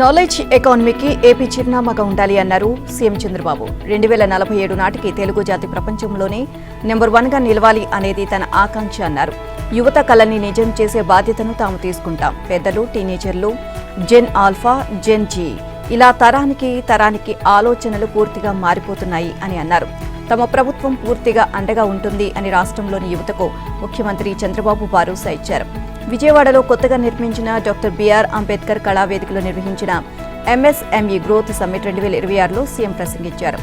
Knowledge ఎకానమీకి AP చిరునామాగా ఉండాలి అన్నారు సీఎం చంద్రబాబు. 2047 నాటికి తెలుగు జాతి ప్రపంచంలోనే నెంబర్ 1గా నిలవాలి అనేది తన ఆకాంక్ష అన్నారు. యువత కళని నిజం చేసే బాధ్యతను తాము తీసుకుంటాం. పెద్దలు, టీనేజర్లు, జెన్ ఆల్ఫా, జెన్ జీ ఇలా తరానికి ఆలోచనలు పూర్తిగా మారిపోతున్నాయి అని అన్నారు. తమ ప్రభుత్వం పూర్తిగా అండగా ఉంటుంది అని రాష్ట్రంలోని యువతకు ముఖ్యమంత్రి చంద్రబాబు భరోసా ఇచ్చారు. విజయవాడలో కొత్తగా నిర్మించిన డాక్టర్ బిఆర్ అంబేద్కర్ కళావేదికలో నిర్వహించిన ఎంఎస్ఎంఈ గ్రోత్ సమ్మిట్ 2026లో సీఎం ప్రసంగించారు.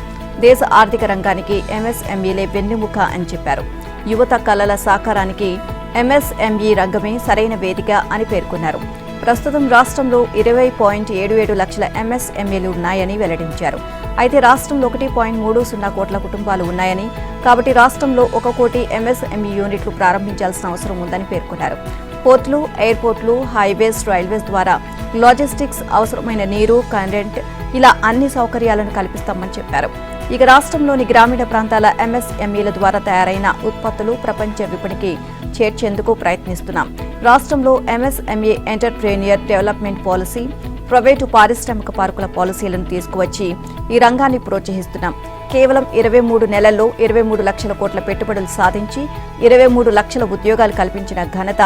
దేశ ఆర్థిక రంగానికి ఎంఎస్ఎంఈలే వెన్నెముక అని చెప్పారు. యువత కళల సాకారానికి ఎంఎస్ఎంఈ రంగమే సరైన వేదిక అని పేర్కొన్నారు. ప్రస్తుతం రాష్ట్రంలో 20.77 లక్షల ఎంఎస్ఎంఈలు ఉన్నాయని వెల్లడించారు. అయితే రాష్ట్రంలో 1.30 కోట్ల కుటుంబాలు ఉన్నాయని, కాబట్టి రాష్ట్రంలో 1 కోటి ఎంఎస్ఎంఈ యూనిట్లు ప్రారంభించాల్సిన అవసరం ఉందని పేర్కొన్నారు. పోర్టులు, ఎయిర్పోర్టులు, హైవేస్, రైల్వేస్ ద్వారా లాజిస్టిక్స్, అవసరమైన నీరు, కరెంట్ ఇలా అన్ని సౌకర్యాలను కల్పిస్తామని చెప్పారు. ఇక రాష్ట్రంలోని గ్రామీణ ప్రాంతాల ఎంఎస్ఎంఈల ద్వారా తయారైన ఉత్పత్తులు ప్రపంచ విపణికి చేర్చేందుకు ప్రయత్నిస్తున్నాం. రాష్ట్రంలో MSME entrepreneur development policy, private పారిశ్రామిక పార్కుల పాలసీలను తీసుకువచ్చి ఈ రంగాన్ని ప్రోత్సహిస్తున్నాం. కేవలం 23 నెలల్లో 23 లక్షల కోట్ల పెట్టుబడులు సాధించి 23 లక్షల ఉద్యోగాలు కల్పించిన ఘనత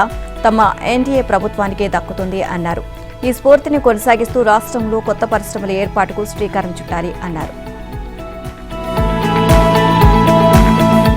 తమ ఎన్డీఏ ప్రభుత్వానికే దక్కుతుంది అన్నారు. ఈ స్ఫూర్తిని కొనసాగిస్తూ రాష్ట్రంలో కొత్త పరిశ్రమల ఏర్పాటుకు శ్రీకారం చుట్టాలి అన్నారు.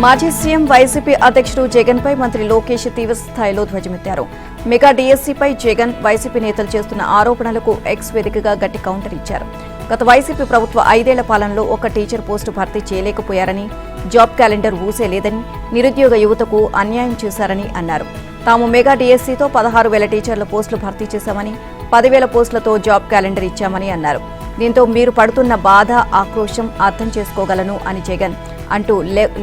మాజీ సీఎం వైసీపీ అధ్యక్షుడు జగన్ పై మంత్రి లోకేష్ తీవ్ర స్థాయిలో ధ్వజమెత్తారు. మెగా డీఎస్సీపై జగన్, వైసీపీ నేతలు చేస్తున్న ఆరోపణలకు ఎక్స్ వేదికగా గట్టి కౌంటర్ ఇచ్చారు. గత వైసీపీ ప్రభుత్వ 5 ఏళ్ల పాలనలో ఒక టీచర్ పోస్టు భర్తీ చేయలేకపోయారని, జాబ్ క్యాలెండర్ ఊసేలేదని, నిరుద్యోగ యువతకు అన్యాయం చేశారని అన్నారు. తాము మెగా డీఎస్సీతో 16,000 టీచర్ల పోస్టులు భర్తీ చేశామని, 10,000 పోస్టులతో జాబ్ క్యాలెండర్ ఇచ్చామని అన్నారు. దీంతో మీరు పడుతున్న బాధ, ఆక్రోశం అర్థం చేసుకోగలను అని జగన్ అంటూ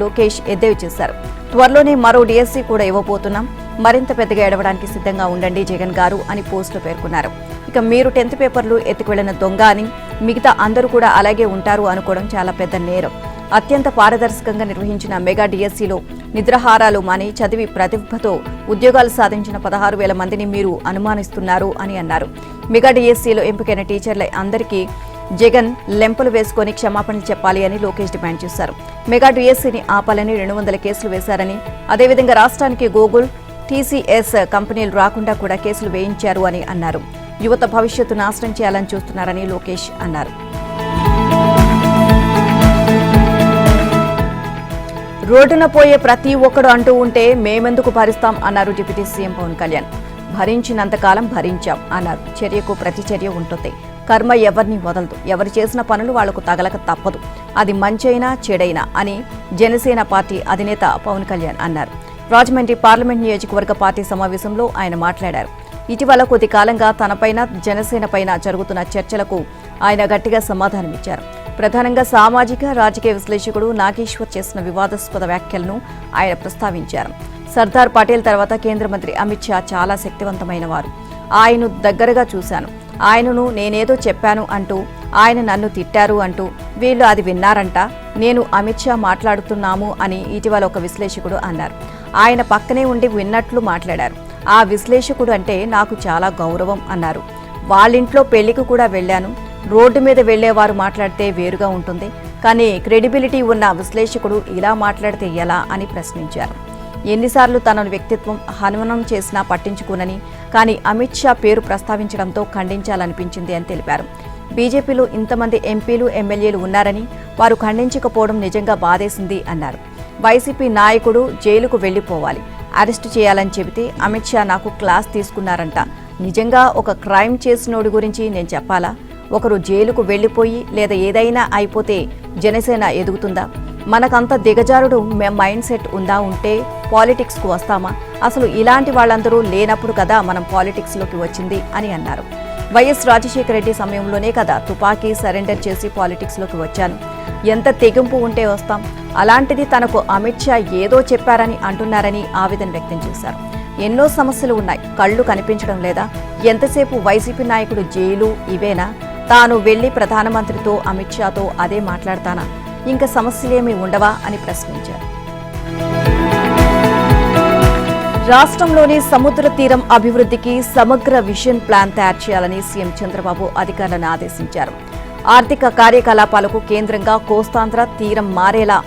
లోకేష్ ఎద్దేవి చేశారు. త్వరలోనే మరో డీఎస్సీ కూడా ఇవ్వబోతున్నాం, మరింత పెద్దగా ఎడవడానికి సిద్ధంగా ఉండండి జగన్ గారు అని పోస్టులో పేర్కొన్నారు. ఇక మీరు 10th పేపర్లు ఎత్తుకువెళ్లిన దొంగ అని, మిగతా అందరూ కూడా అలాగే ఉంటారు అనుకోవడం చాలా పెద్ద నేరం. అత్యంత పారదర్శకంగా నిర్వహించిన మెగా డీఎస్సీలో నిద్రాహారాలు మాని చదివి ప్రతిభతో ఉద్యోగాలు సాధించిన 16,000 మందిని మీరు అనుమానిస్తున్నారు అని అన్నారు. మెగా డీఎస్సీలో ఎంపికైన టీచర్ల అందరికీ జగన్ లెంపలు వేసుకుని క్షమాపణలు చెప్పాలి అని లోకేష్ డిమాండ్ చేశారు. మెగా డీఎస్సీని ఆపాలని 200 కేసులు వేశారని, అదేవిధంగా రాష్ట్రానికి గూగుల్, టీసీఎస్ కంపెనీలు రాకుండా కూడా కేసులు వేయించారు అని అన్నారు. యువత భవిష్యత్తు నాశనం చేయాలని చూస్తున్నారని లోకేష్ అన్నారు. రోడ్డున పోయే ప్రతి ఒక్కడు అంటూ ఉంటే మేమెందుకు భరిస్తాం అన్నారు డిప్యూటీ సీఎం పవన్ కళ్యాణ్. భరించినంతకాలం భరించాం అన్నారు. చర్యకు ప్రతిచర్య ఉంటుంది. కర్మ ఎవరిని వదలదు. ఎవరు చేసిన పనులు వాళ్లకు తగలక తప్పదు. అది మంచైనా చెడైనా అని జనసేన పార్టీ అధినేత పవన్ కళ్యాణ్ అన్నారు. రాజమండ్రి పార్లమెంట్ నియోజకవర్గ పార్టీ సమావేశంలో ఆయన మాట్లాడారు. ఇటీవల కొద్ది కాలంగా తనపైన, జనసేన పైన జరుగుతున్న చర్చలకు ఆయన గట్టిగా సమాధానమిచ్చారు. ప్రధానంగా సామాజిక, రాజకీయ విశ్లేషకుడు నాగేశ్వర్ చేసిన వివాదాస్పద వ్యాఖ్యలను ఆయన ప్రస్తావించారు. సర్దార్ పటేల్ తర్వాత కేంద్ర మంత్రి అమిత్ షా చాలా శక్తివంతమైన వారు. ఆయన్ను దగ్గరగా చూశాను. ఆయనను నేనేదో చెప్పాను అంటూ, ఆయన నన్ను తిట్టారు అంటూ, వీళ్ళు అది విన్నారంట, నేను అమిత్ షా మాట్లాడుతున్నాము అని ఇటీవల ఒక విశ్లేషకుడు అన్నారు. ఆయన పక్కనే ఉండి విన్నట్లు మాట్లాడారు. ఆ విశ్లేషకుడు అంటే నాకు చాలా గౌరవం అన్నారు. వాళ్ళింట్లో పెళ్లికి కూడా వెళ్లాను. రోడ్డు మీద వెళ్లేవారు మాట్లాడితే వేరుగా ఉంటుంది, కానీ క్రెడిబిలిటీ ఉన్న విశ్లేషకుడు ఇలా మాట్లాడితే ఎలా అని ప్రశ్నించారు. ఎన్నిసార్లు తన వ్యక్తిత్వం హననం చేసినా పట్టించుకోనని, కానీ అమిత్ షా పేరు ప్రస్తావించడంతో ఖండించాలనిపించింది అని తెలిపారు. బీజేపీలో ఇంతమంది ఎంపీలు, ఎమ్మెల్యేలు ఉన్నారని వారు ఖండించకపోవడం నిజంగా బాధేసింది అన్నారు. వైసీపీ నాయకుడు జైలుకు వెళ్లిపోవాలి, అరెస్టు చేయాలని చెబితే అమిత్ షా నాకు క్లాస్ తీసుకున్నారంట. నిజంగా ఒక క్రైమ్ చేసినోడి గురించి నేను చెప్పాలా? ఒకరు జైలుకు వెళ్లిపోయి లేదా ఏదైనా అయిపోతే జనసేన ఎదుగుతుందా? మనకంత దిగజారుడు మైండ్ సెట్ ఉంటే పాలిటిక్స్కు వస్తామా? అసలు ఇలాంటి వాళ్ళందరూ లేనప్పుడు కదా మనం పాలిటిక్స్లోకి వచ్చింది అని అన్నారు. వైఎస్ రాజశేఖర రెడ్డి సమయంలోనే కదా తుపాకీ సరెండర్ చేసి పాలిటిక్స్లోకి వచ్చాను. ఎంత తెగింపు ఉంటే వస్తాం. అలాంటిది తనకు అమిత్ షా ఏదో చెప్పారని అంటున్నారని ఆవేదన వ్యక్తం చేశారు. ఎన్నో సమస్యలు ఉన్నాయి, కళ్లు కనిపించడం లేదా? ఎంతసేపు వైసీపీ నాయకుడు జైలు ఇవేనా? తాను వెళ్లి ప్రధానమంత్రితో, అమిత్ షాతో అదే మాట్లాడతానా? ఇంకా సమస్యలేమీ ఉండవా అని ప్రశ్నించారు. రాష్ట్రంలోని సముద్ర తీరం అభివృద్ధికి సమగ్ర విజన్ ప్లాన్ తయారు చేయాలని సీఎం చంద్రబాబు అధికారులను ఆదేశించారు. ఆర్థిక కార్యకలాపాలకు కేంద్రంగా కోస్తాంధ్ర తీరం మారేలా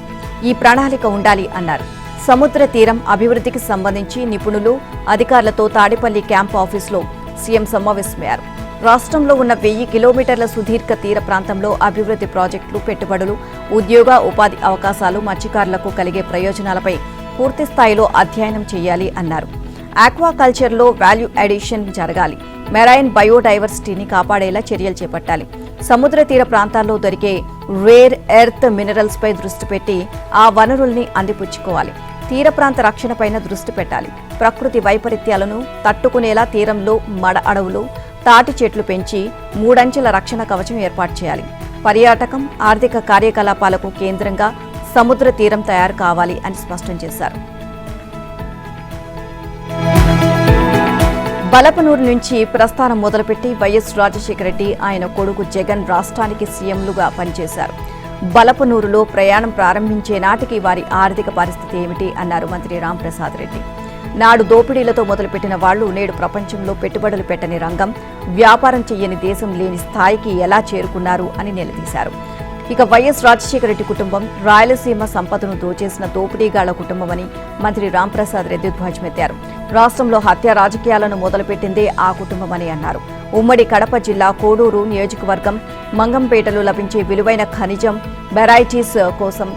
ఈ ప్రణాళిక ఉండాలి అన్నారు. సముద్ర తీరం అభివృద్ధికి సంబంధించి నిపుణులు, అధికారులతో తాడేపల్లి క్యాంప్ ఆఫీసులో సీఎం సమావేశమయ్యారు. రాష్ట్రంలో ఉన్న 1000 కిలోమీటర్ల సుదీర్ఘ తీర ప్రాంతంలో అభివృద్ధి ప్రాజెక్టులు, పెట్టుబడులు, ఉద్యోగ ఉపాధి అవకాశాలు, మత్స్యకారులకు కలిగే ప్రయోజనాలపై పూర్తి స్థాయిలో అధ్యయనం చేయాలి అన్నారు. ఆక్వాకల్చర్లో వాల్యూ అడిషన్ జరగాలి. మెరైన్ బయోడైవర్సిటీని కాపాడేలా చర్యలు చేపట్టాలి. సముద్ర తీర ప్రాంతాల్లో దొరికే రేర్ ఎర్త్ మినరల్స్ పై దృష్టి పెట్టి ఆ వనరుల్ని అందిపుచ్చుకోవాలి. తీర ప్రాంత రక్షణపైన దృష్టి పెట్టాలి. ప్రకృతి వైపరీత్యాలను తట్టుకునేలా తీరంలో మడ అడవులు, తాటి చెట్లు పెంచి 3 అంచెల రక్షణ కవచం ఏర్పాటు చేయాలి. పర్యాటకం, ఆర్థిక కార్యకలాపాలకు కేంద్రంగా సముద్ర తీరం తయారు కావాలి అని స్పష్టం చేశారు. బలపనూరు నుంచి ప్రస్థానం మొదలుపెట్టి వైఎస్ రాజశేఖర రెడ్డి, ఆయన కొడుకు జగన్ రాష్ట్రానికి సీఎంలుగా పనిచేశారు. బలపనూరులో ప్రయాణం ప్రారంభించే నాటికి వారి ఆర్థిక పరిస్థితి ఏమిటి అన్నారు మంత్రి రాంప్రసాద్ రెడ్డి. నాడు దోపిడీలతో మొదలుపెట్టిన వాళ్లు నేడు ప్రపంచంలో పెట్టుబడులు పెట్టని రంగం, వ్యాపారం చెయ్యని దేశం లేని స్థాయికి ఎలా చేరుకున్నారు అని నిలదీశారు. ఇక వైఎస్ రాజశేఖర రెడ్డి కుటుంబం రాయలసీమ సంపదను దోచేసిన దోపిడీగాళ్ల కుటుంబమని మంత్రి రాంప్రసాద్ రెడ్డి ధ్వజమెత్తారు. రాష్ట్రంలో హత్య రాజకీయాలను మొదలుపెట్టిందే ఆ కుటుంబమని అన్నారు. ఉమ్మడి కడప జిల్లా కోడూరు నియోజకవర్గం మంగంపేటలో లభించే విలువైన ఖనిజం వెరైటీస్ కోసం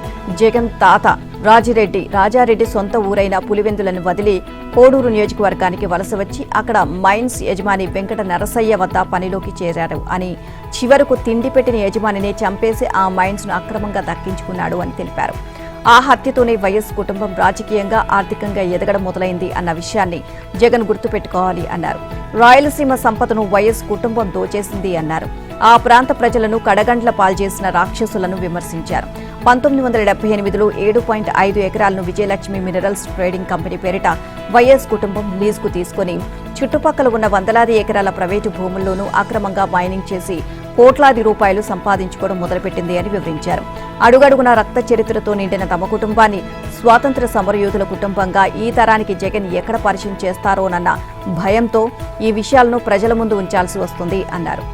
జగన్ తాత రాజారెడ్డి సొంత ఊరైన పులివెందులను వదిలి కోడూరు నియోజకవర్గానికి వలస వచ్చి అక్కడ మైన్స్ యజమాని వెంకట నరసయ్య వద్ద పనిలోకి చేరారు అని, చివరకు తిండి పెట్టిన యజమానినే చంపేసి ఆ మైన్స్ ను అక్రమంగా దక్కించుకున్నాడు అని తెలిపారు. ఆ హత్యతోనే వైఎస్ కుటుంబం రాజకీయంగా, ఆర్థికంగా ఎదగడం మొదలైంది అన్న విషయాన్ని జగన్ గుర్తుపెట్టుకోవాలి అన్నారు. రాయలసీమ సంపదను వైఎస్ కుటుంబం దోచేసింది అన్నారు. ఆ ప్రాంత ప్రజలను కడగండ్ల పాల్చేసిన రాక్షసులను విమర్శించారు. 1978లో 7.5 ఎకరాలను విజయలక్ష్మి మినరల్స్ ట్రేడింగ్ కంపెనీ పేరిట వైఎస్ కుటుంబం లీజుకు తీసుకుని చుట్టుపక్కల ఉన్న వందలాది ఎకరాల ప్రైవేటు భూముల్లోనూ అక్రమంగా మైనింగ్ చేసి కోట్లాది రూపాయలు సంపాదించుకోవడం మొదలుపెట్టింది అని వివరించారు. అడుగడుగున రక్త చరిత్రతో నిండిన తమ కుటుంబాన్ని స్వాతంత్ర్య సమరయోధుల కుటుంబంగా ఈ తరానికి జగన్ ఎక్కడ పరిచయం చేస్తారోనన్న భయంతో ఈ విషయాలను ప్రజల ముందు ఉంచాల్సి వస్తుంది అన్నారు.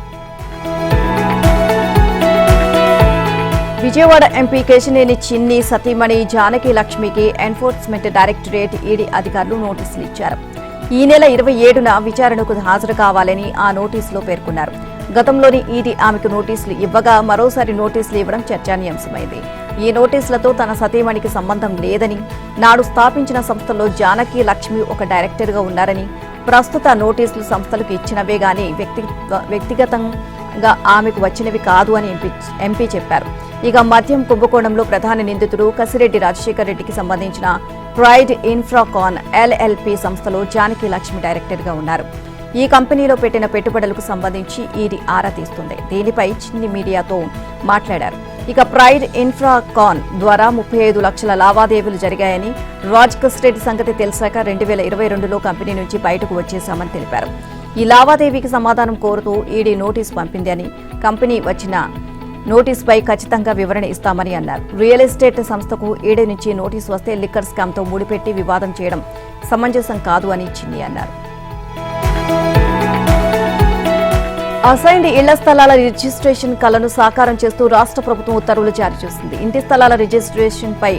విజయవాడ ఎంపీ కేశినేని చిన్ని సతీమణి జానకి లక్ష్మికి ఎన్ఫోర్స్మెంట్ డైరెక్టరేట్ ఈడీ అధికారులు నోటీసులు ఇచ్చారు. ఈ నెల 27న విచారణకు హాజరు కావాలని ఆ నోటీసులో పేర్కొన్నారు. గతంలోని ఈడీ ఆమెకు నోటీసులు ఇవ్వగా మరోసారి నోటీసులు ఇవ్వడం చర్చానీయాంశమైంది. ఈ నోటీసులతో తన సతీమణికి సంబంధం లేదని, నాడు స్థాపించిన సంస్థలో జానకి లక్ష్మి ఒక డైరెక్టర్గా ఉన్నారని, ప్రస్తుత నోటీసులు సంస్థలకు ఇచ్చినవే గాని వ్యక్తిగతంగా ఆమెకు వచ్చినవి కాదు అని ఎంపీ చెప్పారు. ఇక మద్యం కుంభకోణంలో ప్రధాన నిందితుడు కసిరెడ్డి రాజశేఖర్ రెడ్డికి సంబంధించిన ప్రైడ్ ఇన్ఫ్రాకాన్ LLP సంస్థలో జానకి లక్ష్మి డైరెక్టర్గా ఉన్నారు. ఈ కంపెనీలో పెట్టిన పెట్టుబడులకు సంబంధించి ఈడీ ఆరా తీస్తుంది. దీనిపై చిన్ని మీడియాతో మాట్లాడారు. ఇక ప్రైడ్ ఇన్ఫ్రాకాన్ ద్వారా 35 లక్షల లావాదేవీలు జరిగాయని, రాజ్ కసిరెడ్డి సంగతి తెలిసాక 2022లో కంపెనీ నుంచి బయటకు వచ్చేశామని తెలిపారు. ఈ లావాదేవీకి సమాధానం కోరుతూ ఈడీ నోటీసు పంపింది అని, కంపెనీ వచ్చిన నోటీసుపై ఖచ్చితంగా వివరణ ఇస్తామని అన్నారు. రియల్ ఎస్టేట్ సంస్థకు ఈడీ నుంచి నోటీసు వస్తే లిక్కర్ స్కామ్తో ముడిపెట్టి వివాదం చేయడం సమంజసం కాదు అని చిన్ని అన్నారు. అసైన్డ్ ఇళ్ల స్థలాల రిజిస్ట్రేషన్ కలను సాకారం చేస్తూ రాష్ట్ర ప్రభుత్వం ఉత్తర్వులు జారీ చేసింది. ఇంటి స్థలాల రిజిస్ట్రేషన్ పై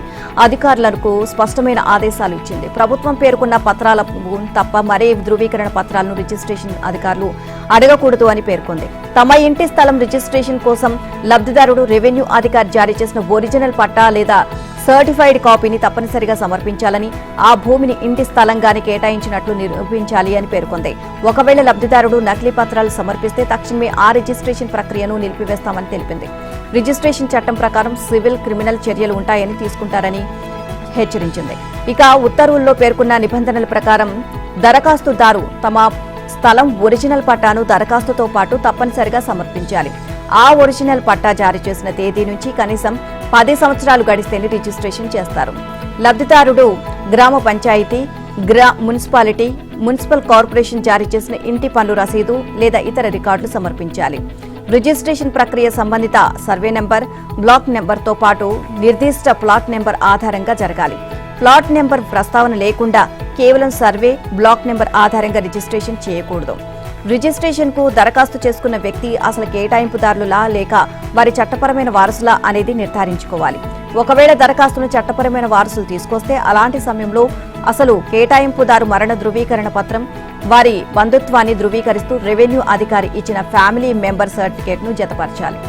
అధికారులకు స్పష్టమైన ఆదేశాలు ఇచ్చింది. ప్రభుత్వం పేర్కొన్న పత్రాలకు తప్ప మరే ధృవీకరణ పత్రాలను రిజిస్ట్రేషన్ అధికారులు అడగకూడదు అని పేర్కొంది. తమ ఇంటి స్థలం రిజిస్ట్రేషన్ కోసం లబ్ధిదారుడు రెవెన్యూ అధికారి జారీ చేసిన ఒరిజినల్ పట్టా లేదా సర్టిఫైడ్ కాపీని తప్పనిసరిగా సమర్పించాలని, ఆ భూమిని ఇంటి స్థలంగానే కేటాయించినట్లు నిరూపించాలి అని పేర్కొంది. ఒకవేళ లబ్ధిదారుడు నకిలీ పత్రాలు సమర్పిస్తే తక్షణమే ఆ రిజిస్ట్రేషన్ ప్రక్రియను నిలిపివేస్తామని తెలిపింది. రిజిస్ట్రేషన్ చట్టం ప్రకారం సివిల్, క్రిమినల్ చర్యలు ఉంటాయని తీసుకుంటారని హెచ్చరించింది. ఇక ఉత్తర్వుల్లో పేర్కొన్న నిబంధనల ప్రకారం దరఖాస్తుదారు తమ స్థలం ఒరిజినల్ పట్టాను దరఖాస్తుతో పాటు తప్పనిసరిగా సమర్పించాలి. ఆ ఒరిజినల్ పట్టా జారీ చేసిన తేదీ నుంచి కనీసం 10 సంవత్సరాలు గడిస్తేనే రిజిస్ట్రేషన్ చేస్తారు. లబ్ధిదారుడు గ్రామ పంచాయతీ, మున్సిపాలిటీ, మున్సిపల్ కార్పొరేషన్ జారీ చేసిన ఇంటి పన్ను రసీదు లేదా ఇతర రికార్డులు సమర్పించాలి. రిజిస్ట్రేషన్ ప్రక్రియ సంబంధిత సర్వే నెంబర్, బ్లాక్ నెంబర్తో పాటు నిర్దిష్ట ప్లాట్ నెంబర్ ఆధారంగా జరగాలి. ప్లాట్ నెంబర్ ప్రస్తావన లేకుండా కేవలం సర్వే, బ్లాక్ నెంబర్ ఆధారంగా రిజిస్ట్రేషన్ చేయకూడదు. రిజిస్ట్రేషన్ కు దరఖాస్తు చేసుకున్న వ్యక్తి అసలు కేటాయింపుదారులా లేక వారి చట్టపరమైన వారసులా అనేది నిర్ధారించుకోవాలి. ఒకవేళ దరఖాస్తును చట్టపరమైన వారసులు తీసుకొస్తే అలాంటి సమయంలో అసలు కేటాయింపుదారు మరణ ధృవీకరణ పత్రం, వారి బంధుత్వాన్ని ధృవీకరిస్తూ రెవెన్యూ అధికారి ఇచ్చిన ఫ్యామిలీ మెంబర్ సర్టిఫికేట్ను జతపరచాలి.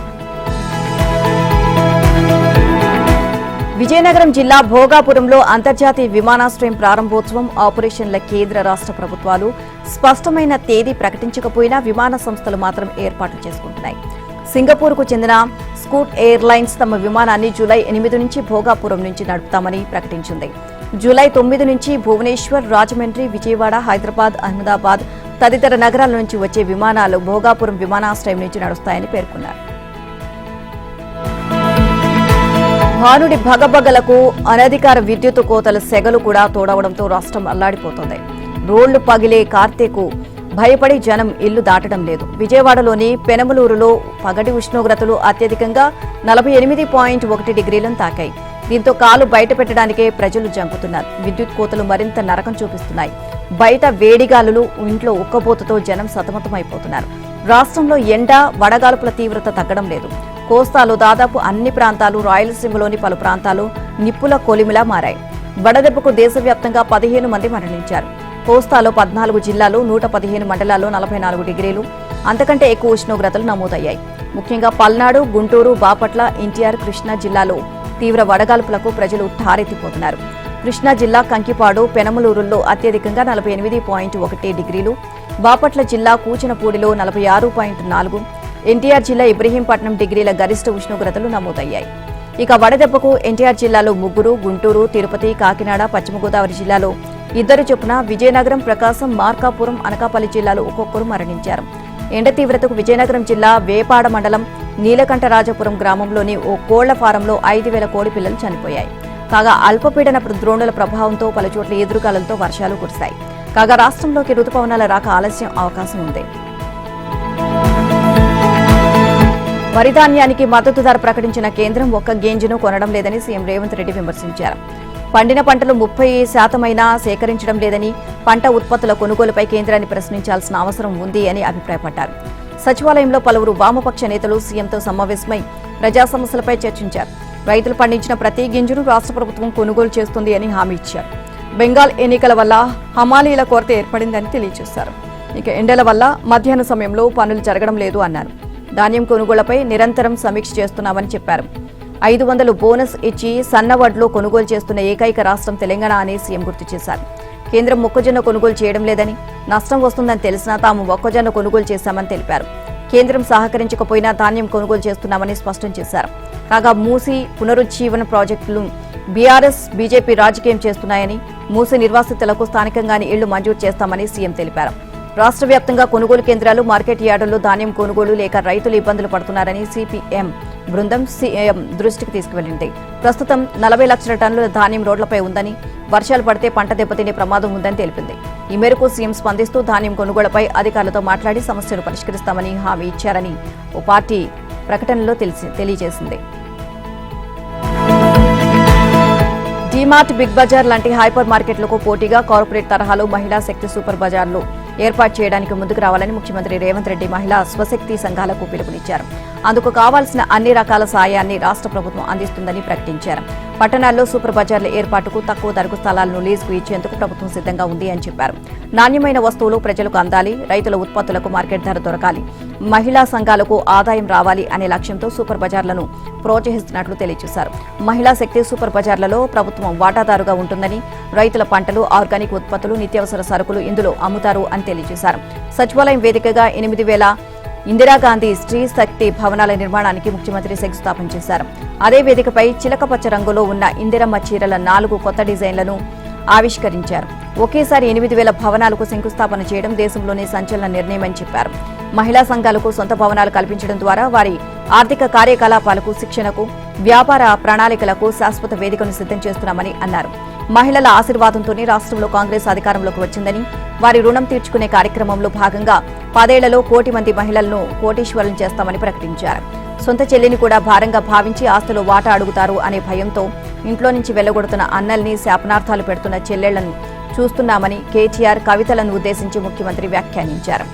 విజయనగరం జిల్లా భోగాపురంలో అంతర్జాతీయ విమానాశ్రయం ప్రారంభోత్సవం, ఆపరేషన్ల కేంద్ర రాష్ట్ర ప్రభుత్వాలు స్పష్టమైన తేదీ ప్రకటించకపోయినా విమాన సంస్థలు మాత్రం ఏర్పాట్లు చేసుకుంటున్నాయి. సింగపూర్కు చెందిన స్కూట్ ఎయిర్లైన్స్ తమ విమానాన్ని జూలై 8 నుంచి భోగాపురం నుంచి నడుపుతామని ప్రకటించింది. జూలై 9 నుంచి భువనేశ్వర్, రాజమండ్రి, విజయవాడ, హైదరాబాద్, అహ్మదాబాద్ తదితర నగరాల నుంచి వచ్చే విమానాలు భోగాపురం విమానాశ్రయం నుంచి నడుస్తాయని పేర్కొన్నారు. భానుడి భగభగలకు అనధికార విద్యుత్ కోతల సెగలు కూడా తోడవడంతో రాష్ట్రం అల్లాడిపోతోంది. రోళ్లు పగిలే కార్తెకు భయపడి జనం ఇల్లు దాటడం లేదు. విజయవాడలోని పెనమలూరులో పగటి ఉష్ణోగ్రతలు అత్యధికంగా 48.1 డిగ్రీలను తాకాయి. దీంతో కాలు బయట పెట్టడానికే ప్రజలు జంకుతున్నారు. విద్యుత్ కోతలు మరింత నరకం చూపిస్తున్నాయి. బయట వేడిగాలులు, ఇంట్లో ఉక్కబోతతో జనం సతమతమైపోతున్నారు. రాష్ట్రంలో ఎండ, వడగాల్పుల తీవ్రత తగ్గడం లేదు. కోస్తాలో దాదాపు అన్ని ప్రాంతాలు, రాయలసీమలోని పలు ప్రాంతాలు నిప్పుల కొలిమిలా మారాయి. వడదెబ్బకు దేశవ్యాప్తంగా 15 మంది మరణించారు. కోస్తాలో 14 జిల్లాలు, 115 మండలాల్లో 44 డిగ్రీలు అంతకంటే ఎక్కువ ఉష్ణోగ్రతలు నమోదయ్యాయి. ముఖ్యంగా పల్నాడు, గుంటూరు, బాపట్ల, ఎన్టీఆర్, కృష్ణా జిల్లాలో తీవ్ర వడగాల్పులకు ప్రజలు ఠారెత్తిపోతున్నారు. కృష్ణా జిల్లా కంకిపాడు, పెనమలూరుల్లో అత్యధికంగా 48.1 డిగ్రీలు, బాపట్ల జిల్లా కూచనపూడిలో 46.4, ఎన్టీఆర్ జిల్లా ఇబ్రహీంపట్నం డిగ్రీల గరిష్ట ఉష్ణోగ్రతలు నమోదయ్యాయి. ఇక వడదెబ్బకు ఎన్టీఆర్ జిల్లాలో 3, గుంటూరు, తిరుపతి, కాకినాడ, పశ్చిమ గోదావరి జిల్లాలో 2 చొప్పున, విజయనగరం, ప్రకాశం, మార్కాపురం, అనకాపల్లి జిల్లాలో ఒక్కొక్కరు మరణించారు. ఎండ తీవ్రతకు విజయనగరం జిల్లా వేపాడ మండలం నీలకంఠరాజపురం గ్రామంలోని ఓ కోళ్ల ఫారంలో 5,000 కోడి పిల్లలు చనిపోయాయి. కాగా అల్పపీడన ద్రోణుల ప్రభావంతో పలుచోట్ల ఎదురుగాలులతో వర్షాలు కురిశాయి. కాగా రాష్ట్రంలోకి రుతుపవనాల రాక ఆలస్యం అవకాశం ఉంది. వరి ధాన్యానికి మద్దతు ధర ప్రకటించిన కేంద్రం ఒక్క గింజను కొనడం లేదని సీఎం రేవంత్ రెడ్డి విమర్శించారు. పండిన పంటలు 30% సేకరించడం లేదని, పంట ఉత్పత్తుల కొనుగోలుపై కేంద్రాన్ని ప్రశ్నించాల్సిన అవసరం ఉంది అని అభిప్రాయపడ్డారు. సచివాలయంలో పలువురు వామపక్ష నేతలు సీఎంతో సమావేశమై ప్రజా సమస్యలపై చర్చించారు. రైతులు పండించిన ప్రతి గింజను రాష్ట్ర ప్రభుత్వం కొనుగోలు చేస్తుంది అని హామీ ఇచ్చారు. బెంగాల్ ఎన్నికల వల్ల హమాలీల కొరత ఏర్పడిందని తెలియజేశారు. ఇక ఎండల వల్ల మధ్యాహ్న సమయంలో పనులు జరగడం లేదు అన్నారు. ధాన్యం కొనుగోళ్లపై నిరంతరం సమీక్ష చేస్తున్నామని చెప్పారు. 500 బోనస్ ఇచ్చి సన్నవడ్లు కొనుగోలు చేస్తున్న ఏకైక రాష్ట్రం తెలంగాణ అని సీఎం గుర్తు చేశారు. కేంద్రం మొక్కజొన్న కొనుగోలు చేయడం లేదని, నష్టం వస్తుందని తెలిసినా తాము మొక్కజొన్న కొనుగోలు చేశామని తెలిపారు. కేంద్రం సహకరించకపోయినా ధాన్యం కొనుగోలు చేస్తున్నామని స్పష్టం చేశారు. కాగా మూసీ పునరుజ్జీవన ప్రాజెక్టులు బీఆర్ఎస్, బీజేపీ రాజకీయం చేస్తున్నాయని, మూసీ నిర్వాసితులకు స్థానికంగానే ఇళ్లు మంజూరు చేస్తామని సీఎం తెలిపారు. రాష్ట్ర వ్యాప్తంగా కొనుగోలు కేంద్రాలు, మార్కెట్ యార్డుల్లో ధాన్యం కొనుగోలు లేక రైతులు ఇబ్బందులు పడుతున్నారని సిపిఎం బృందం సీఎం దృష్టికి తీసుకువెళ్లింది. ప్రస్తుతం 40 లక్షల టన్నుల ధాన్యం రోడ్లపై ఉందని, వర్షాలు పడితే పంట దెబ్బతినే ప్రమాదం ఉందని తెలిపింది. ఈ మేరకు సీఎం స్పందిస్తూ ధాన్యం కొనుగోలుపై అధికారులతో మాట్లాడి సమస్యను పరిష్కరిస్తామని హామీ ఇచ్చారని ఓ పార్టీ ప్రకటనలో తెలియజేసింది. డీమార్ట్, బిగ్ బజార్ లాంటి హైపర్ మార్కెట్లకు పోటీగా కార్పొరేట్ తరహాలో మహిళా శక్తి సూపర్ బజార్లు ఏర్పాటు చేయడానికి ముందుకు రావాలని ముఖ్యమంత్రి రేవంత్ రెడ్డి మహిళా స్వశక్తి సంఘాలకు పిలుపునిచ్చారు. అందుకు కావాల్సిన అన్ని రకాల సాయాన్ని రాష్ట్ర ప్రభుత్వం అందిస్తుందని ప్రకటించారు. పట్టణాల్లో సూపర్ బజార్ల ఏర్పాటుకు తక్కువ ధరకు స్థలాలను లీజుకు ఇచ్చేందుకు ప్రభుత్వం సిద్ధంగా ఉంది అని చెప్పారు. నాణ్యమైన వస్తువులు ప్రజలకు అందాలి, రైతుల ఉత్పత్తులకు మార్కెట్ ధర దొరకాలి, మహిళా సంఘాలకు ఆదాయం రావాలి అనే లక్ష్యంతో సూపర్ బజార్లను ప్రోత్సహిస్తున్నట్లు తెలియజేశారు. మహిళా శక్తి సూపర్ బజార్లలో ప్రభుత్వం వాటాదారుగా ఉంటుందని, రైతుల పంటలు, ఆర్గానిక్ ఉత్పత్తులు, నిత్యావసర సరుకులు ఇందులో అమ్ముతారు అని తెలియజేశారు. సచివాలయం వేదికగా 8,000 ఇందిరాగాంధీ స్త్రీ శక్తి భవనాల నిర్మాణానికి ముఖ్యమంత్రి శంకుస్థాపన చేశారు. అదే వేదికపై చిలకపచ్చ రంగులో ఉన్న ఇందిరమ్మ చీరల 4 కొత్త డిజైన్లను ఆవిష్కరించారు. ఒకేసారి 8,000 భవనాలకు శంకుస్థాపన చేయడం దేశంలోనే సంచలన నిర్ణయమని చెప్పారు. మహిళా సంఘాలకు సొంత భవనాలు కల్పించడం ద్వారా వారి ఆర్థిక కార్యకలాపాలకు, శిక్షణకు, వ్యాపార ప్రణాళికలకు శాశ్వత వేదికను సిద్ధం చేస్తున్నామని అన్నారు. మహిళల ఆశీర్వాదంతోనే రాష్ట్రంలో కాంగ్రెస్ అధికారంలోకి వచ్చిందని, వారి రుణం తీర్చుకునే కార్యక్రమంలో భాగంగా 10 ఏళ్లలో 1 కోటి మంది మహిళలను కోటీశ్వరులను చేస్తామని ప్రకటించారు. సొంత చెల్లిని కూడా భారంగా భావించి ఆస్తిలో వాటా అడుగుతారు అనే భయంతో ఇంట్లో నుంచి వెళ్లగొడుతున్న అన్నల్ని, శాపనార్థాలు పెడుతున్న చెల్లెళ్లను చూస్తున్నామని కేటీఆర్ కవితలను ఉద్దేశించి ముఖ్యమంత్రి వ్యాఖ్యానించారు.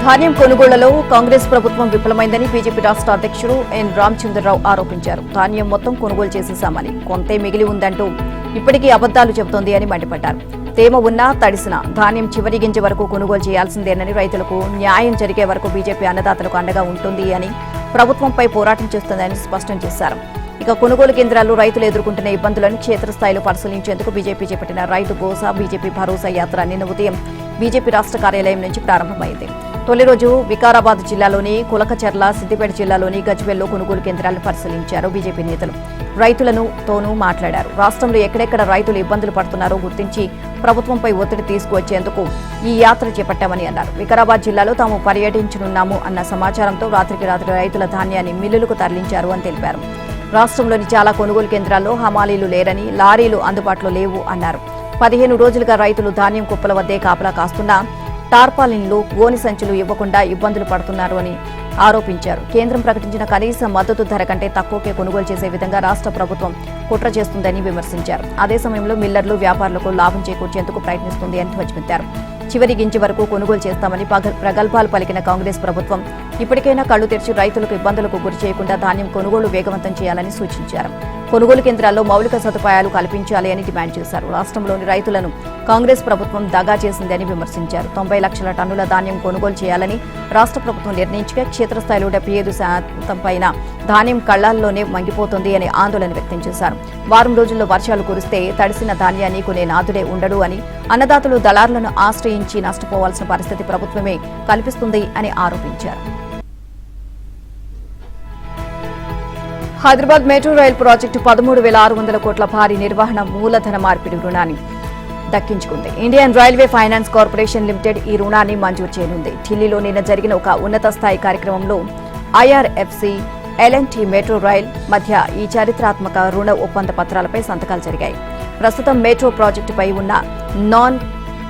ధాన్యం కొనుగోళ్లలో కాంగ్రెస్ ప్రభుత్వం విఫలమైందని బీజేపీ రాష్ట్ర అధ్యక్షుడు ఎన్ రామచంద్రరావు ఆరోపించారు. ధాన్యం మొత్తం కొనుగోలు చేసేశామని, కొంతే మిగిలి ఉందంటూ ఇప్పటికీ అబద్దాలు చెబుతోంది అని మండిపడ్డారు. తేమ ఉన్నా తడిసిన ధాన్యం చివరి గింజ వరకు కొనుగోలు చేయాల్సిందేనని, రైతులకు న్యాయం జరిగే వరకు బీజేపీ అన్నదాతలకు అండగా ఉంటుంది అని, ప్రభుత్వంపై పోరాటం చేస్తుందని స్పష్టం చేశారు. ఇక కొనుగోలు కేంద్రాల్లో రైతులు ఎదుర్కొంటున్న ఇబ్బందులను క్షేత్రస్థాయిలో పరిశీలించేందుకు బీజేపీ చేపట్టిన రైతు గోసా బీజేపీ భరోసా యాత్ర నిన్న ఉదయం బీజేపీ రాష్ట్ర కార్యాలయం నుంచి ప్రారంభమైంది. తొలి రోజు వికారాబాద్ జిల్లాలోని కులకచర్ల, సిద్దిపేట జిల్లాలోని గజ్వేల్లో కొనుగోలు కేంద్రాలను పరిశీలించారు బీజేపీ నేతలు. రైతులతోనూ మాట్లాడారు. రాష్ట్రంలో ఎక్కడెక్కడ రైతులు ఇబ్బందులు పడుతున్నారో గుర్తించి ప్రభుత్వంపై ఒత్తిడి తీసుకువచ్చేందుకు ఈ యాత్ర చేపట్టామని అన్నారు. వికారాబాద్ జిల్లాలో తాము పర్యటించనున్నాము అన్న సమాచారంతో రాత్రికి రాత్రి రైతుల ధాన్యాన్ని మిల్లులకు తరలించారు అని తెలిపారు. రాష్ట్రంలోని చాలా కొనుగోలు కేంద్రాల్లో హమాలీలు లేరని, లారీలు అందుబాటులో లేవు అన్నారు. 15 రోజులుగా రైతులు ధాన్యం కుప్పల వద్దే కాపలా కాస్తున్నా టార్పాలిన్లు, గోని సంచులు ఇవ్వకుండా ఇబ్బందులు పడుతున్నారు అని ఆరోపించారు. కేంద్రం ప్రకటించిన కనీస మద్దతు ధర కంటే తక్కువకే కొనుగోలు చేసే విధంగా రాష్ట్ర ప్రభుత్వం కుట్ర చేస్తుందని విమర్శించారు. అదే సమయంలో మిల్లర్లు, వ్యాపారులకు లాభం చేకూర్చేందుకు ప్రయత్నిస్తుంది అని ధ్వజమెత్తారు. చివరి గింజ వరకు కొనుగోలు చేస్తామని ప్రగల్భాలు పలికిన కాంగ్రెస్ ప్రభుత్వం ఇప్పటికైనా కళ్లు తెరిచి రైతులకు ఇబ్బందులకు గురి చేయకుండా ధాన్యం కొనుగోలు వేగవంతం చేయాలని సూచించారు. కొనుగోలు కేంద్రాల్లో మౌలిక సదుపాయాలు కల్పించాలి అని డిమాండ్ చేశారు. రాష్ట్రంలోని రైతులను కాంగ్రెస్ ప్రభుత్వం దగా చేసిందని విమర్శించారు. 90 లక్షల టన్నుల ధాన్యం కొనుగోలు చేయాలని రాష్ట్ర ప్రభుత్వం నిర్ణయించగా క్షేత్రస్థాయిలో 75% పైన ధాన్యం కళ్లాల్లోనే మంగిపోతుంది అని ఆందోళన వ్యక్తం చేశారు. వారం రోజుల్లో వర్షాలు కురిస్తే తడిసిన ధాన్యాన్ని కొనే నాథుడే ఉండడు అని, అన్నదాతలు దళారులను ఆశ్రయించి నష్టపోవాల్సిన పరిస్థితి ప్రభుత్వమే కల్పిస్తుంది అని ఆరోపించారు. హైదరాబాద్ మెట్రో రైల్ ప్రాజెక్టు 13,600 కోట్ల భారీ నిర్వహణ మూలధన మార్పిడి రుణాన్ని దక్కించుకుంది. Indian railway finance corporation limited ఈ రుణాన్ని మంజూరు చేయనుంది. ఢిల్లీలో నిన్న జరిగిన ఒక ఉన్నత స్థాయి కార్యక్రమంలో ఐఆర్ఎఫ్సి, ఎల్ఎన్టీ మెట్రో రైల్ మధ్య ఈ చారిత్రాత్మక రుణ ఒప్పంద పత్రాలపై సంతకాలు జరిగాయి. ప్రస్తుతం మెట్రో ప్రాజెక్టుపై ఉన్న నాన్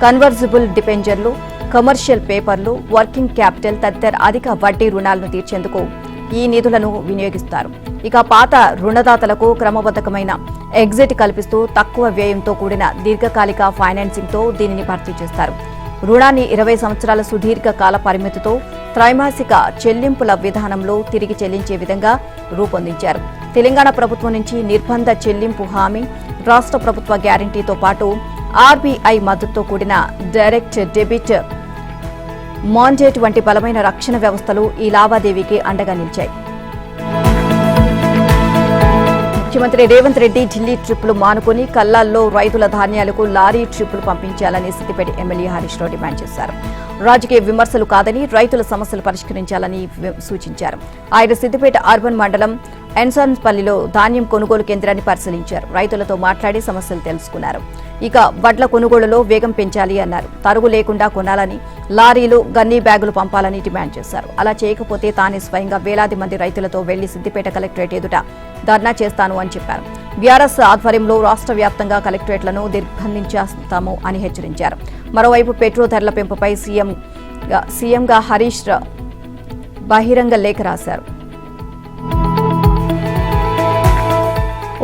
కన్వర్జిబుల్ డిబెంచర్లు, కమర్షియల్ పేపర్లు, వర్కింగ్ క్యాపిటల్ తదితర అధిక వడ్డీ రుణాలను తీర్చేందుకు ఈ నిధులను వినియోగిస్తారు. ఇక పాత రుణదాతలకు క్రమబద్ధమైన ఎగ్జిట్ కల్పిస్తూ తక్కువ వ్యయంతో కూడిన దీర్ఘకాలిక ఫైనాన్సింగ్తో దీనిని భర్తీ చేస్తారు. రుణాన్ని 20 సంవత్సరాల సుదీర్ఘ కాల పరిమితితో త్రైమాసిక చెల్లింపుల విధానంలో తిరిగి చెల్లించే విధంగా రూపొందించారు. తెలంగాణ ప్రభుత్వం నుంచి నిర్బంధ చెల్లింపు హామీ, రాష్ట్ర ప్రభుత్వ గ్యారంటీతో పాటు ఆర్బీఐ మద్దతుతో కూడిన డైరెక్ట్ డెబిట్ మాండేట్ వంటి బలమైన రక్షణ వ్యవస్థలు ఈ లావాదేవీకి అండగా నిలిచాయి. ముఖ్యమంత్రి రేవంత్ రెడ్డి ఢిల్లీ ట్రిప్పులు మానుకుని కల్లాల్లో రైతుల ధాన్యాలకు లారీ ట్రిప్పులు పంపించాలని సిద్దిపేట ఎమ్మెల్యే హరీష్ రావు డిమాండ్ చేశారు. రాజకీయ విమర్శలు కాదని రైతుల సమస్యలు పరిష్కరించాలని సూచించారు. ఆయన సిద్దిపేట అర్బన్ మండలం ఎన్సాన్పల్లిలో ధాన్యం కొనుగోలు కేంద్రాన్ని పరిశీలించారు. రైతులతో మాట్లాడి సమస్యలు తెలుసుకున్నారు. ఇక వడ్ల కొనుగోలులో వేగం పెంచాలి అన్నారు. తరుగు లేకుండా కొనాలని, లారీలు, గన్నీ బ్యాగులు పంపాలని డిమాండ్ చేశారు. అలా చేయకపోతే తానే స్వయంగా వేలాది మంది రైతులతో వెళ్లి సిద్దిపేట కలెక్టరేట్ ఎదుట ధర్నా చేస్తాను అని చెప్పారు. బీఆర్ఎస్ ఆధ్వర్యంలో రాష్ట్ర వ్యాప్తంగా కలెక్టరేట్లను నిర్బంధించేస్తాము అని హెచ్చరించారు. మరోవైపు పెట్రోల్ ధరల పెంపుపై సీఎంగా హరీష్ రావు బహిరంగ లేఖ రాశారు.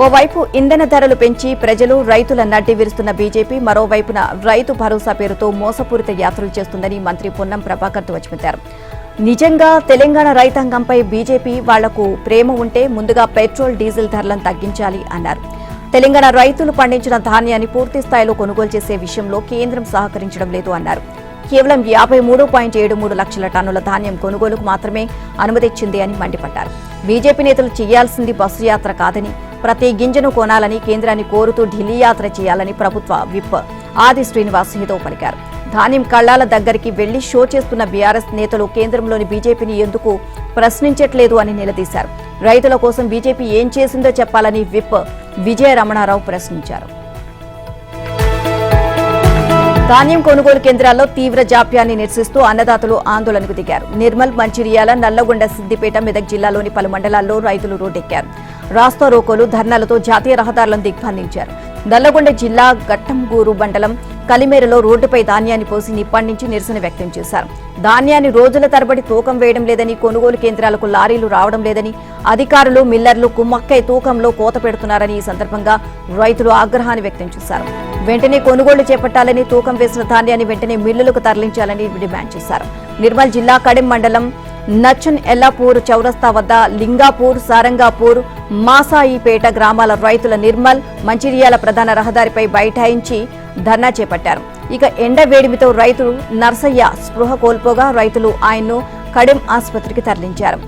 ఓవైపు ఇంధన ధరలు పెంచి ప్రజలు, రైతుల నడ్డి విరుస్తున్న బీజేపీ మరోవైపున రైతు భరోసా పేరుతో మోసపూరిత యాత్రలు చేస్తుందని మంత్రి పొన్నం ప్రభాకర్ ధ్వజమెత్తారు. నిజంగా తెలంగాణ రైతాంగంపై బీజేపీ వాళ్లకు ప్రేమ ఉంటే ముందుగా పెట్రోల్, డీజిల్ ధరలను తగ్గించాలి అన్నారు. తెలంగాణ రైతులు పండించిన ధాన్యాన్ని పూర్తి స్థాయిలో కొనుగోలు చేసే విషయంలో కేంద్రం సహకరించడం లేదు అన్నారు. కేవలం 53.73 లక్షల టన్నుల ధాన్యం కొనుగోలుకు మాత్రమే అనుమతిచ్చింది అని మండిపడ్డారు. బీజేపీ నేతలు చేయాల్సింది బస్సు యాత్ర కాదని, ప్రతి గింజను కొనాలని కేంద్రాన్ని కోరుతూ ఢిల్లీ యాత్ర చేయాలని ప్రభుత్వ విప్ ఆది శ్రీనివాస్ హితవు పలికారు. ధాన్యం కళ్లాల దగ్గరికి వెళ్లి షో చేస్తున్న బీఆర్ఎస్ నేతలు కేంద్రంలోని బీజేపీని ఎందుకు ప్రశ్నించట్లేదు అని నిలదీశారు. రైతుల కోసం బీజేపీ ఏం చేసిందో చెప్పాలని విప్ విజయ రమణారావు ప్రశ్నించారు. ధాన్యం కొనుగోలు కేంద్రాల్లో తీవ్ర జాప్యాన్ని నిరసిస్తూ అన్నదాతలు ఆందోళనకు దిగారు. నిర్మల్, మంచిర్యాల, నల్లగొండ, సిద్దిపేట, మెదక్ జిల్లాలోని పలు మండలాల్లో రైతులు రోడ్డెక్కారు. రాస్తా రోకోలు, ధర్నాలతో జాతీయ రహదారులను దిగ్బంధించారు. నల్లగొండ జిల్లా గట్టంగూరు మండలం కలిమేరలో రోడ్డుపై ధాన్యాన్ని పోసి నిప్పండించి నిరసన వ్యక్తం చేశారు. ధాన్యాన్ని రోజుల తరబడి తూకం వేయడం లేదని, కొనుగోలు కేంద్రాలకు లారీలు రావడం లేదని, అధికారులు మిల్లర్లు కుమ్మక్కై తూకంలో కోత పెడుతున్నారని ఈ సందర్భంగా రైతులు ఆగ్రహాన్ని వ్యక్తం చేశారు. వెంటనే కొనుగోలు చేపట్టాలని, తూకం వేసిన ధాన్యాన్ని వెంటనే మిల్లులకు తరలించాలని డిమాండ్ చేశారు. నిర్మల్ జిల్లా కడెం మండలం నచ్చన్ ఎల్లాపూర్ చౌరస్తా వద్ద లింగాపూర్, సారంగాపూర్, మాసాయిపేట గ్రామాల రైతుల నిర్మల్ మంచిర్యాల ప్రధాన రహదారిపై బైఠాయించి ధర్నా చేపట్టారు. ఇక ఎండ వేడిమితో రైతులు నర్సయ్య స్పృహ కోల్పోగా రైతులు ఆయన్ను కడెం ఆసుపత్రికి తరలించారు.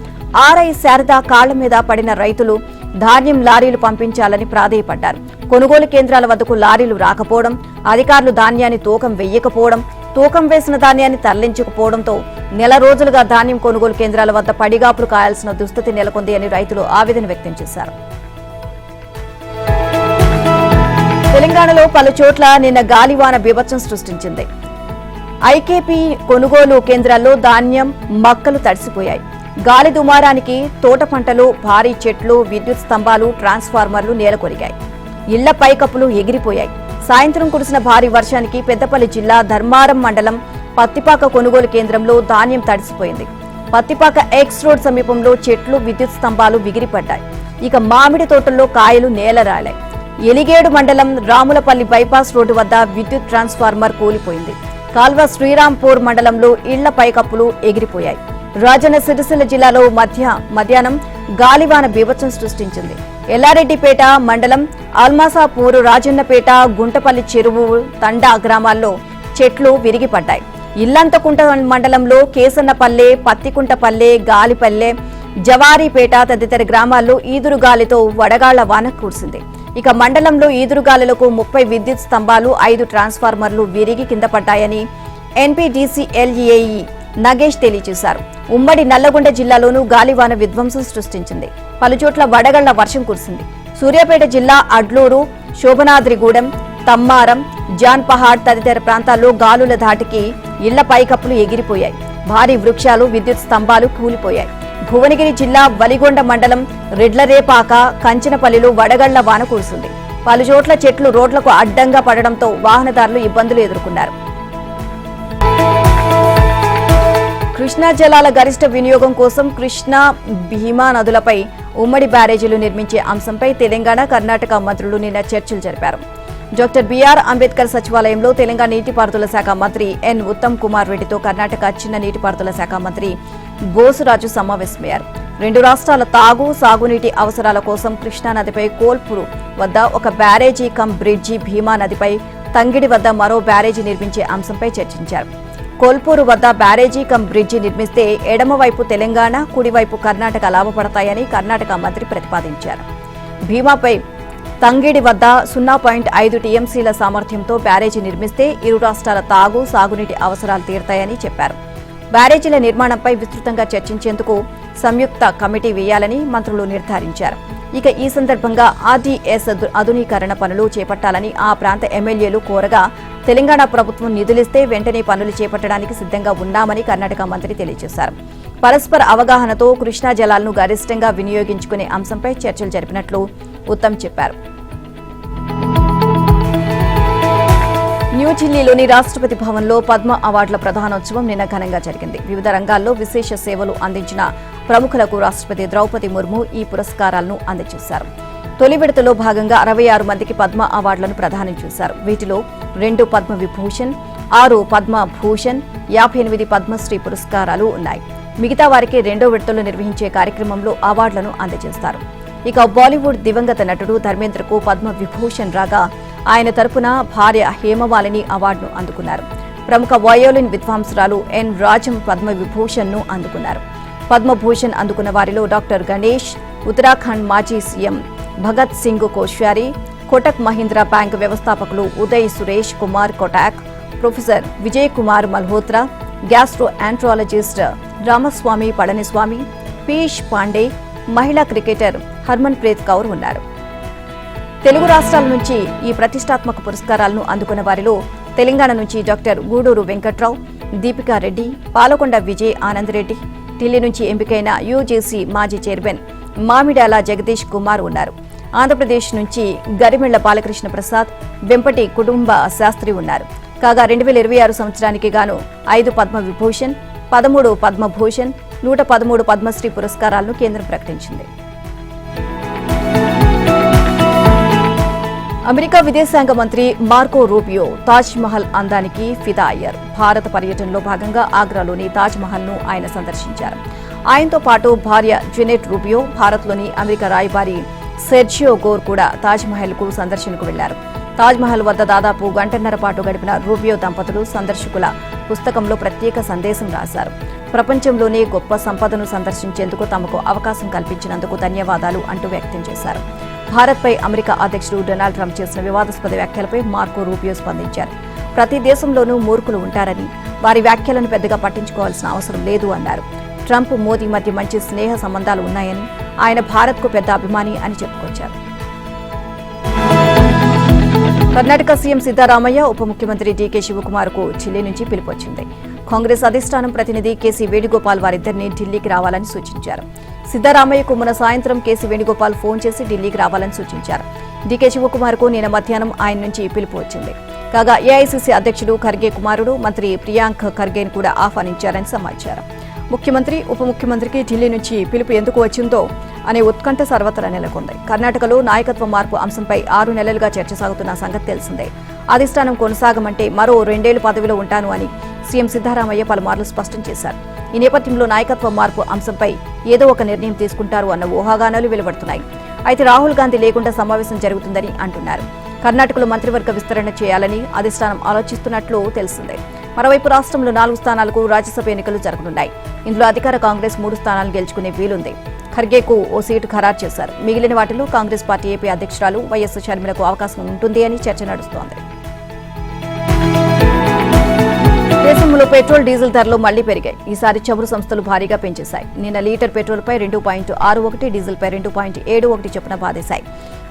ఆర్ఐ శారద కాళ్ల మీద పడిన రైతులు ధాన్యం లారీలు పంపించాలని ప్రాధేయపడ్డారు. కొనుగోలు కేంద్రాల వద్దకు లారీలు రాకపోవడం, అధికారులు ధాన్యాన్ని తూకం వెయ్యకపోవడం, తూకం వేసిన ధాన్యాన్ని తరలించకపోవడంతో నెల రోజులుగా ధాన్యం కొనుగోలు కేంద్రాల వద్ద పడిగాపులు కాయాల్సిన దుస్థితి నెలకొంది అని రైతులు ఆవేదన వ్యక్తం చేశారు. తెలంగాణలో పలు చోట్ల నిన్న గాలివాన బీభత్సం సృష్టించింది. ఐకేపీ కొనుగోలు కేంద్రాల్లో ధాన్యం మక్కలు తడిసిపోయాయి. గాలి దుమారానికి తోట పంటలు, భారీ చెట్లు, విద్యుత్ స్తంభాలు, ట్రాన్స్ఫార్మర్లు నేలకొరిగాయి. ఇళ్ల పైకప్పులు ఎగిరిపోయాయి. సాయంత్రం కురిసిన భారీ వర్షానికి పెద్దపల్లి జిల్లా ధర్మారం మండలం పత్తిపాక కొనుగోలు కేంద్రంలో ధాన్యం తడిసిపోయింది. పత్తిపాక ఎక్స్ రోడ్ సమీపంలో చెట్లు, విద్యుత్ స్తంభాలు విగిరిపడ్డాయి. ఇక మామిడి తోటల్లో కాయలు నేలరాలాయి. ఎలిగేడు మండలం రాములపల్లి బైపాస్ రోడ్డు వద్ద విద్యుత్ ట్రాన్స్ఫార్మర్ కూలిపోయింది. కాల్వ శ్రీరాంపూర్ మండలంలో ఇళ్ల పైకప్పులు ఎగిరిపోయాయి. రాజన్న సిరిసిల్ల జిల్లాలో మధ్యాహ్నం గాలివాన బీభత్సం సృష్టించింది. ఎల్లారెడ్డిపేట మండలం ఆల్మాసాపూర్, రాజన్నపేట, గుంటపల్లి చెరువు, తండా గ్రామాల్లో చెట్లు విరిగిపడ్డాయి. ఇల్లంతకుంట మండలంలో కేసన్నపల్లె, పత్తికుంటపల్లె, గాలిపల్లె, జవారీపేట తదితర గ్రామాల్లో ఈదురుగాలితో వడగాళ్ల వాన కురిసింది. ఇక మండలంలో ఈదురుగాలులకు 30 విద్యుత్ స్తంభాలు, 5 ట్రాన్స్ఫార్మర్లు విరిగి కింద పడ్డాయని ఎన్పీడీసీఎల్ఏఈ నగేష్ తెలియజేశారు. ఉమ్మడి నల్లగొండ జిల్లాలోనూ గాలివాన విధ్వంసం సృష్టించింది. పలుచోట్ల వడగళ్ల వర్షం కురిసింది. సూర్యాపేట జిల్లా అడ్లూరు, శోభనాద్రిగూడెం, తమ్మారం, జాన్పహాడ్ తదితర ప్రాంతాల్లో గాలుల ధాటికి ఇళ్ల పైకప్పులు ఎగిరిపోయాయి. భారీ వృక్షాలు, విద్యుత్ స్తంభాలు కూలిపోయాయి. భువనగిరి జిల్లా వలిగొండ మండలం రెడ్లరేపాక, కంచనపల్లిలో వడగళ్ల వాన కురిసింది. పలుచోట్ల చెట్లు రోడ్లకు అడ్డంగా పడడంతో వాహనదారులు ఇబ్బందులు ఎదుర్కొన్నారు. కృష్ణా జలాల గరిష్ట వినియోగం కోసం కృష్ణా, భీమా నదులపై ఉమ్మడి బ్యారేజీలు నిర్మించే అంశంపై తెలంగాణ, కర్ణాటక మంత్రులు నిన్న చర్చలు జరిపారు. డాక్టర్ బిఆర్ అంబేద్కర్ సచివాలయంలో తెలంగాణ నీటిపారుదల శాఖ మంత్రి ఎన్ ఉత్తమ్ కుమార్ రెడ్డితో కర్ణాటక చిన్న నీటిపారుదల శాఖ మంత్రి బోసురాజు సమావేశమయ్యారు. 2 రాష్ట్రాల తాగు, సాగునీటి అవసరాల కోసం కృష్ణానదిపై కోల్పూరు వద్ద ఒక బ్యారేజీ కమ్ బ్రిడ్జి, భీమా నదిపై తంగిడి వద్ద మరో బ్యారేజీ నిర్మించే అంశంపై చర్చించారు. కోల్పూరు వద్ద బ్యారేజీ కమ్ బ్రిడ్జి నిర్మిస్తే ఎడమవైపు తెలంగాణ, కుడివైపు కర్ణాటక లాభపడతాయని కర్ణాటక మంత్రి ప్రతిపాదించారు. భీమాపై తంగిడి వద్ద 0.5 టీఎంసీల సామర్థ్యంతో బ్యారేజీ నిర్మిస్తే ఇరు రాష్ట్రాల తాగు, సాగునీటి అవసరాలు తీరుతాయని చెప్పారు. బ్యారేజీల నిర్మాణంపై విస్తృతంగా చర్చించేందుకు సంయుక్త కమిటీ వేయాలని మంత్రులు నిర్ధారించారు. ఇక ఈ సందర్భంగా ఆర్డీఎస్ ఆధునీకరణ పనులు చేపట్టాలని ఆ ప్రాంత ఎమ్మెల్యేలు కోరగా తెలంగాణ ప్రభుత్వం నిధులిస్తే వెంటనే పనులు చేపట్టడానికి సిద్ధంగా ఉన్నామని కర్ణాటక మంత్రి తెలియజేశారు. పరస్పర అవగాహనతో కృష్ణా జలాలను గరిష్టంగా వినియోగించుకునే అంశంపై చర్చలు జరిపినట్లు ఉత్తమ్ చెప్పారు. న్యూఢిల్లీలోని రాష్ట్రపతి భవన్లో పద్మ అవార్డుల ప్రధానోత్సవం నిన్న ఘనంగా జరిగింది. వివిధ రంగాల్లో విశేష సేవలు అందించిన ప్రముఖులకు రాష్ట్రపతి ద్రౌపది ముర్ము ఈ పురస్కారాలను అందజేశారు. తొలి విడతలో భాగంగా 66 మందికి పద్మ అవార్డులను ప్రదానం చేశారు. వీటిలో 2 పద్మ విభూషణ్, 6 పద్మ భూషణ్, 58 పద్మశ్రీ పురస్కారాలు ఉన్నాయి. మిగతా వారికి రెండో విడతలో నిర్వహించే కార్యక్రమంలో అవార్డులను అందజేస్తారు. ఇక బాలీవుడ్ దివంగత నటుడు ధర్మేంద్రకు పద్మ విభూషణ్ రాగా ఆయన తరపున భార్య హేమమాలిని అవార్డును అందుకున్నారు. ప్రముఖ వయోలిన్ విద్వాంసురాలు ఎన్ రాజం పద్మ విభూషణ్ ను అందుకున్నారు. పద్మభూషణ్ అందుకున్న వారిలో డాక్టర్ గణేష్, ఉత్తరాఖండ్ మాజీ సీఎం భగత్ సింగ్ కోశ్యారీ, కోటక్ మహీంద్రా బ్యాంక్ వ్యవస్థాపకులు ఉదయ్ సురేష్ కుమార్ కోటాక్, ప్రొఫెసర్ విజయ్ కుమార్ మల్హోత్రా, గ్యాస్ట్రో ఆంట్రాలజిస్ట్ రామస్వామి పళనిస్వామి, పీయూష్ పాండే, మహిళా క్రికెటర్ హర్మన్ ప్రీత్ కౌర్ ఉన్నారు. తెలుగు రాష్ట్రాల నుంచి ఈ ప్రతిష్టాత్మక పురస్కారాలను అందుకున్న వారిలో తెలంగాణ నుంచి డాక్టర్ గూడూరు వెంకట్రావు, దీపికారెడ్డి, పాలకొండ విజయ్ ఆనంద్ రెడ్డి, ఢిల్లీ నుంచి ఎంపికైన యూజీసీ మాజీ చైర్మన్ మామిడాల జగదీష్ కుమార్ ఉన్నారు. ఆంధ్రప్రదేశ్ నుంచి గరిమెళ్ల బాలకృష్ణ ప్రసాద్, వెంపటి కుటుంబ శాస్త్రి ఉన్నారు. కాగా 2026 సంవత్సరానికి గాను 5 పద్మవిభూషణ్, 13 పద్మభూషణ్, 113 పద్మశ్రీ పురస్కారాలను కేంద్రం ప్రకటించింది. అమెరికా విదేశాంగ మంత్రి మార్కో రూబియో తాజ్ మహల్ అందానికి ఫిదా అయ్యారు. భారత పర్యటనలో భాగంగా ఆగ్రాలోని తాజ్ మహల్ ను ఆయన సందర్శించారు. ఆయనతో పాటు భార్య జెనెట్ రూబియో, భారత్లోని అమెరికా రాయబారి సెర్జియో గోర్ కూడా తాజ్ మహల్ కు సందర్శనకు వెళ్లారు. తాజ్ మహల్ వద్ద దాదాపు గంటన్నర పాటు గడిపిన రూబియో దంపతులు సందర్శకుల పుస్తకంలో ప్రత్యేక సందేశం రాశారు. ప్రపంచంలోనే గొప్ప సంపదను సందర్శించేందుకు తమకు అవకాశం కల్పించినందుకు ధన్యవాదాలు అంటూ వ్యక్తం చేశారు. భారత్పై అమెరికా అధ్యక్షుడు డొనాల్డ్ ట్రంప్ చేసిన వివాదాస్పద వ్యాఖ్యలపై మార్కో రూబియో స్పందించారు. ప్రతి దేశంలోనూ మూర్ఖులు ఉంటారని, వారి వ్యాఖ్యలను పెద్దగా పట్టించుకోవాల్సిన అవసరం లేదు అన్నారు. ట్రంప్, మోదీ మధ్య మంచి స్నేహ సంబంధాలు ఉన్నాయని, ఆయన భారత్కు పెద్ద అభిమాని అని చెప్పుకొచ్చారు. కర్ణాటక సీఎం సిద్దరామయ్య, ఉప ముఖ్యమంత్రి డీకే శివకుమార్కు ఢిల్లీ నుంచి పిలుపొచ్చింది. కాంగ్రెస్ అధిష్టానం ప్రతినిధి కేసీ వేణుగోపాల్ వారిద్దరిని ఢిల్లీకి రావాలని సూచించారు. సిద్దరామయ్యకు మొన్న సాయంత్రం కేసీ వేణుగోపాల్ ఫోన్ చేసి ఢిల్లీకి రావాలని సూచించారు. డీకే శివకుమార్కు నిన్న మధ్యాహ్నం ఆయన నుంచి పిలుపు వచ్చింది. కాగా ఏఐసీసీ అధ్యక్షుడు ఖర్గే కుమారుడు మంత్రి ప్రియాంక్ ఖర్గేను కూడా ఆహ్వానించారని సమాచారం. ముఖ్యమంత్రి, ఉప ముఖ్యమంత్రికి ఢిల్లీ నుంచి పిలుపు ఎందుకు వచ్చిందో అనే ఉత్కంఠ సర్వత్రా నెలకొంది. కర్ణాటకలో నాయకత్వ మార్పు అంశంపై 6 నెలలుగా చర్చ సాగుతున్న సంగతి తెలిసిందే. అధిష్టానం కొనసాగమంటే మరో 2 ఏళ్లు పదవిలో ఉంటాను అని సీఎం సిద్దరామయ్య పలుమార్లు స్పష్టం చేశారు. ఈ నేపథ్యంలో నాయకత్వ మార్పు అంశంపై ఏదో ఒక నిర్ణయం తీసుకుంటారు అన్న ఊహాగానాలు వెలువడుతున్నాయి. అయితే రాహుల్ గాంధీ లేకుండా సమావేశం జరుగుతుందని అంటున్నారు. కర్ణాటకలో మంత్రివర్గ విస్తరణ చేయాలని అధిష్టానం ఆలోచిస్తున్నట్లు తెలిసిందే. మరోవైపు రాష్ట్రంలో 4 స్థానాలకు రాజ్యసభ ఎన్నికలు జరగనున్నాయి. ఇందులో అధికార కాంగ్రెస్ 3 స్థానాలు గెలుచుకునే వీలుంది. ఖర్గేకు ఓ సీటు ఖరారు చేశారు. మిగిలిన వాటిలో కాంగ్రెస్ పార్టీ ఏపీ అధ్యక్షురాలు వైఎస్ షర్మిలకు అవకాశం ఉంటుంది అని చర్చ నడుస్తోంది. దేశంలో పెట్రోల్, డీజిల్ ధరలు మళ్లీ పెరిగాయి. ఈసారి చమురు సంస్థలు భారీగా పెంచేశాయి. నిన్న లీటర్ పెట్రోల్పై 2.61, డీజిల్పై 2.71 చొప్పున బాధేశాయి.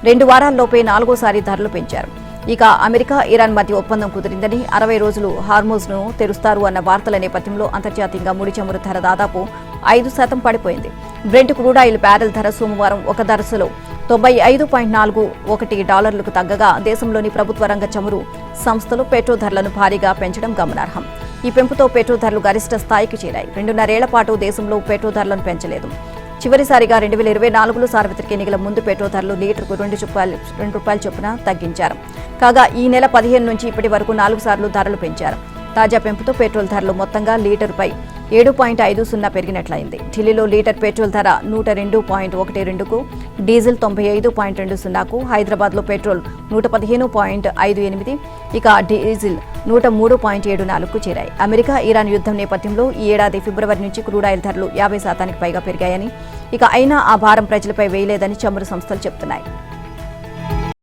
2 వారాల్లోపే 4వసారి ధరలు పెంచారు. ఇక అమెరికా, ఇరాన్ మధ్య ఒప్పందం కుదిరిందని, 60 రోజులు హార్మోజ్ ను తెరుస్తారు అన్న వార్తల నేపథ్యంలో అంతర్జాతీయంగా ముడి చమురు ధర దాదాపు 5% పడిపోయింది. బ్రెంట్ క్రూడ్ ఆయిల్ బ్యారెల్ ధర సోమవారం ఒక దశలో $95.41 తగ్గగా, దేశంలోని ప్రభుత్వ రంగ చమురు సంస్థలు పెట్రోల్ ధరలను భారీగా పెంచడం గమనార్హం. ఈ పెంపుతో పెట్రోల్ ధరలు గరిష్ట స్థాయికి చేరాయి. 2.5 ఏళ్ల పాటు దేశంలో పెట్రోల్ ధరలను పెంచలేదు. చివరిసారిగా 2024లో సార్వత్రిక ఎన్నికల ముందు పెట్రోల్ ధరలు లీటర్కు ₹2 చొప్పున తగ్గించారు. కాగా ఈ నెల 15 నుంచి ఇప్పటి వరకు 4 సార్లు ధరలు పెంచారు. తాజా పెంపుతో పెట్రోల్ ధరలు మొత్తంగా లీటరుపై 7.50 పెరిగినట్లయింది. ఢిల్లీలో లీటర్ పెట్రోల్ ధర 102.12కు, డీజిల్ 95.20కు, హైదరాబాద్లో పెట్రోల్ 115.58, ఇక డీజిల్ 103.74కు చేరాయి. అమెరికా, ఇరాన్ యుద్ధం నేపథ్యంలో ఈ ఏడాది ఫిబ్రవరి నుంచి క్రూడ్ ఆయిల్ ధరలు 50% పైగా పెరిగాయని, ఇక అయినా ఆ భారం ప్రజలపై వేయలేదని చమురు సంస్థలు చెబుతున్నాయి.